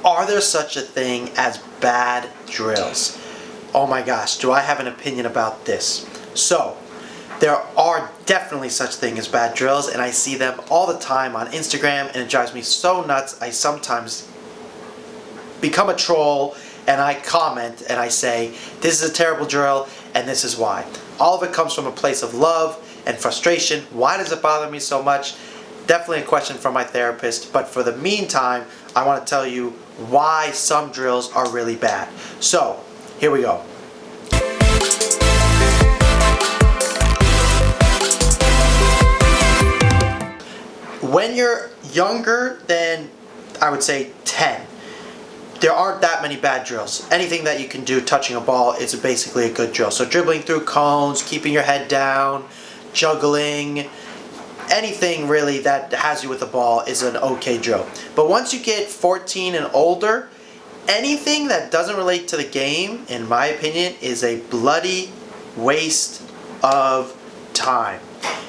Are there such a thing as bad drills? Oh my gosh, do I have an opinion about this? So, there are definitely such things as bad drills, and I see them all the time on Instagram, and it drives me so nuts. I sometimes become a troll, and I comment, and I say, this is a terrible drill, and this is why. All of it comes from a place of love and frustration. Why does it bother me so much? Definitely a question for my therapist, but for the meantime, I want to tell you why some drills are really bad. So, here we go. When you're younger than, I would say, 10, there aren't that many bad drills. Anything that you can do touching a ball is basically a good drill. So dribbling through cones, keeping your head down, juggling, anything really that has you with the ball is an okay drill. But once you get 14 and older, anything that doesn't relate to the game, in my opinion, is a bloody waste of time.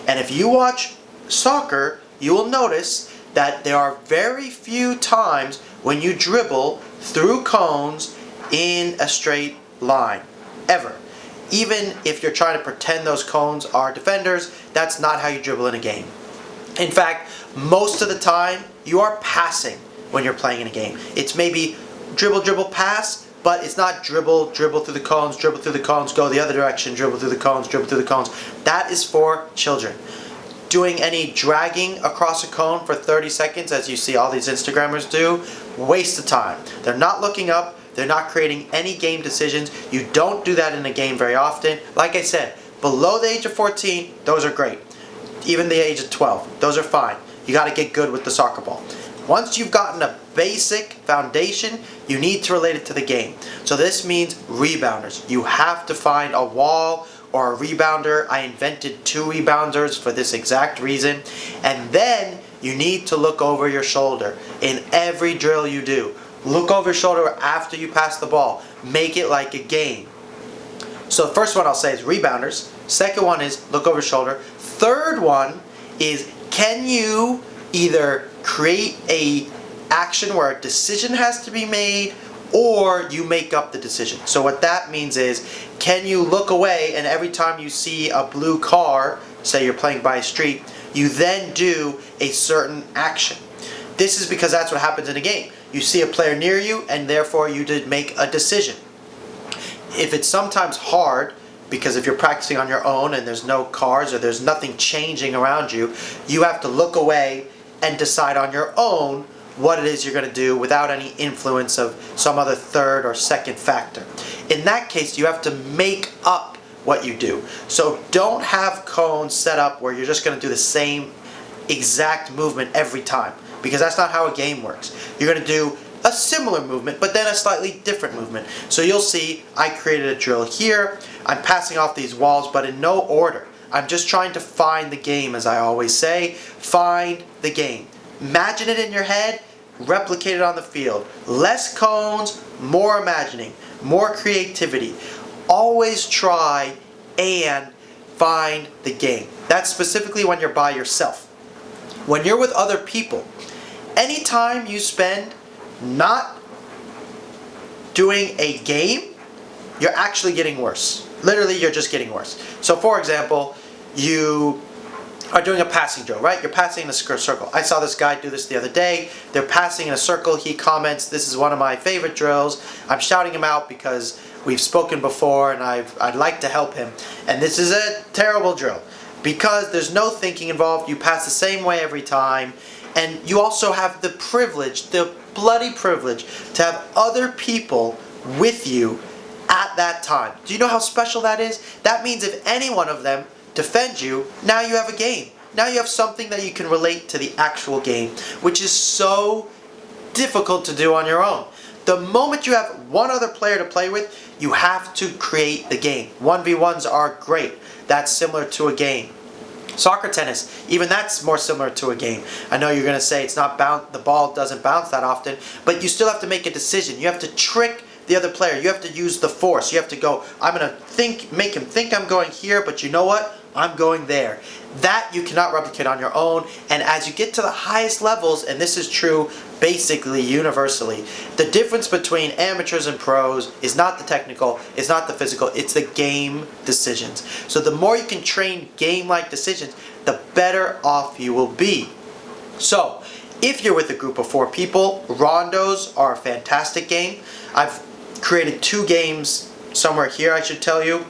And if you watch soccer, you will notice that there are very few times when you dribble through cones in a straight line, ever. Even if you're trying to pretend those cones are defenders, that's not how you dribble in a game. In fact, most of the time, you are passing when you're playing in a game. It's maybe dribble, dribble, pass, but it's not dribble, dribble through the cones, go the other direction, dribble through the cones, dribble through the cones. That is for children. Doing any dragging across a cone for 30 seconds, as you see all these Instagrammers do, waste of time. They're not looking up. They're not creating any game decisions. You don't do that in a game very often. Like I said, below the age of 14, those are great. Even the age of 12, those are fine. You got to get good with the soccer ball. Once you've gotten a basic foundation, you need to relate it to the game. So this means rebounders. You have to find a wall or a rebounder. I invented 2 rebounders for this exact reason. And then you need to look over your shoulder in every drill you do. Look over your shoulder after you pass the ball. Make it like a game. So the first one I'll say is rebounders. Second one is look over your shoulder. Third one is, can you either create a action where a decision has to be made, or you make up the decision. So what that means is, can you look away and every time you see a blue car, say you're playing by a street, you then do a certain action. This is because that's what happens in a game. You see a player near you and therefore you did make a decision. If it's sometimes hard, because if you're practicing on your own and there's no cars or there's nothing changing around you, you have to look away and decide on your own what it is you're going to do without any influence of some other third or second factor. In that case, you have to make up what you do. So don't have cones set up where you're just going to do the same exact movement every time, because that's not how a game works. You're going to do a similar movement, but then a slightly different movement. So you'll see I created a drill here. I'm passing off these walls, but in no order. I'm just trying to find the game, as I always say. Find the game. Imagine it in your head, replicate it on the field. Less cones, more imagining, more creativity. Always try and find the game. That's specifically when you're by yourself. When you're with other people, anytime you spend not doing a game, you're actually getting worse. Literally, you're just getting worse. So for example, you are doing a passing drill, right? You're passing in a circle. I saw this guy do this the other day. They're passing in a circle. He comments, this is one of my favorite drills. I'm shouting him out because we've spoken before and I'd like to help him. And this is a terrible drill because there's no thinking involved. You pass the same way every time. And you also have the privilege, the bloody privilege, to have other people with you at that time. Do you know how special that is? That means if any one of them defend you, now you have a game. Now you have something that you can relate to the actual game, which is so difficult to do on your own. The moment you have one other player to play with, you have to create the game. 1v1s are great. That's similar to a game. Soccer, tennis, even that's more similar to a game. I know you're going to say it's not the ball doesn't bounce that often, but you still have to make a decision. You have to trick the other player. You have to use the force. You have to go, I'm going to make him think I'm going here, but you know what? I'm going there. That you cannot replicate on your own, and as you get to the highest levels, and this is true basically universally, the difference between amateurs and pros is not the technical, it's not the physical, it's the game decisions. So the more you can train game-like decisions, the better off you will be. So, if you're with a group of 4 people, rondos are a fantastic game. I've created 2 games somewhere here, I should tell you,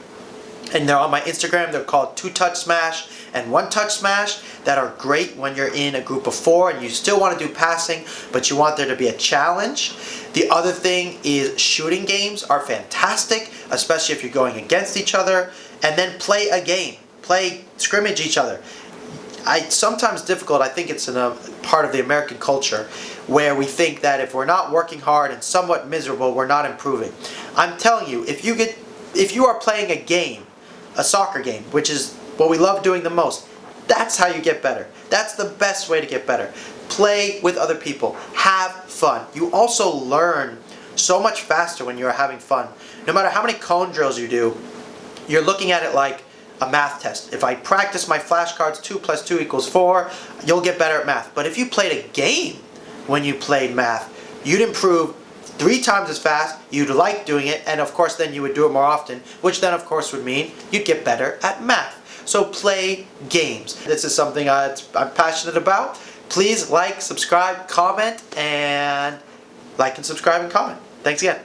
and they're on my Instagram. They're called 2-touch smash and 1-touch smash, that are great when you're in a group of 4 and you still want to do passing, but you want there to be a challenge. The other thing is shooting games are fantastic, especially if you're going against each other, and then play a game, play scrimmage each other. It's sometimes difficult. I think it's in a part of the American culture where we think that if we're not working hard and somewhat miserable, we're not improving. I'm telling you, if you are playing a game, a soccer game, which is what we love doing the most, that's how you get better. That's the best way to get better. Play with other people. Have fun. You also learn so much faster when you're having fun. No matter how many cone drills you do, you're looking at it like a math test. If I practice my flashcards 2 + 2 = 4, you'll get better at math. But if you played a game when you played math, you'd improve 3 times as fast, you'd like doing it, and of course then you would do it more often, which then of course would mean you'd get better at math. So play games. This is something I'm passionate about. Please like, subscribe, comment, and like and subscribe and comment. Thanks again.